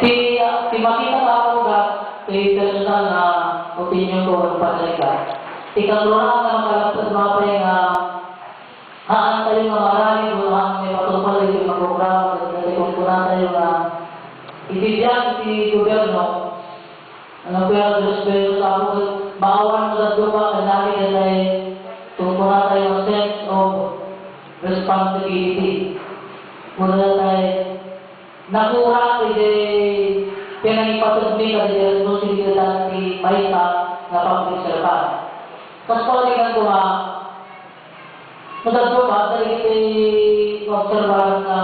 Ti makita ka ako ga, ti personal na opinion ko ang pasalika. Ti kaluran na makalapad mapay nga haan tayo nga marami kung ang may patupal yung mga programa kasi kung kuna tayo nga ibibigyan si gobyerno ano kaya Diyos pero sa ako maawan mo sa dupa kanali kasi kung kuna tayo ang sense of responsibility muna tayo nakura kasi pinagipatugli kasi responsibilidad si Maita na public servant. Kasi palikan ko nga Nagagawa dari observaran na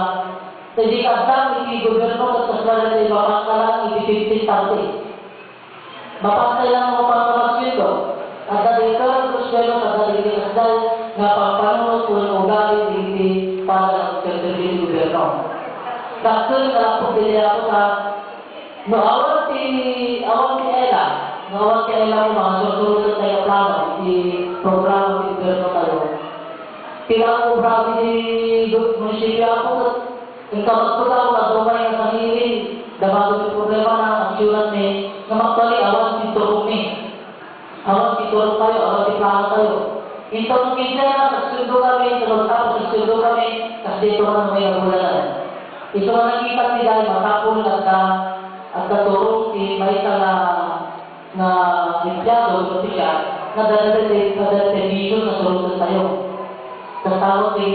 jadi kadang di gubernur atas badan dari bapak kalang di 50-50. Bapak kalang mau pangkalas itu ada di terus belok ada di kesdal ngapang panunod pun ugali di pada terjadi gubernur. Kakek kalau dia apa kan awal ti Ella mo mga susunod tayo plano di programa di gubernur tayo. Kailangan ko bravi di munisipyo ako ang kapagputa ko na dumay ang sarili dapat yung problema na aksyonan ni na magpali awan si turong ni awan si turong tayo, awan si plano tayo ito nung kinsa na nagsundo kami tapos nagsundo kami kasi dito na may nagulanan ito na nakita ni dahil matapon at turong si Maita na empleyado o siya na dadating television na surutan tayo tertawa di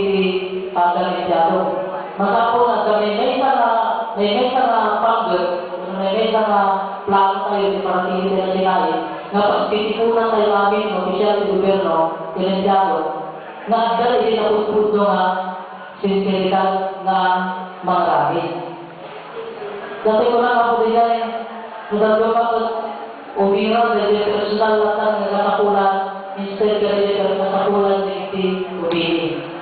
pada mediado. Masapun ada may sana pangger, may sana plan tayo di para tingin nila sinali. Nga pagtitipunan tayo namin ng opisyal di gobyerno, di mediado, na ada din na puspundo nga sinseridad na marami. Dati ko lang ako din ay nagagawa ko umira dari personal latang nagkakapulan instead dari nagkakapulan di ubili.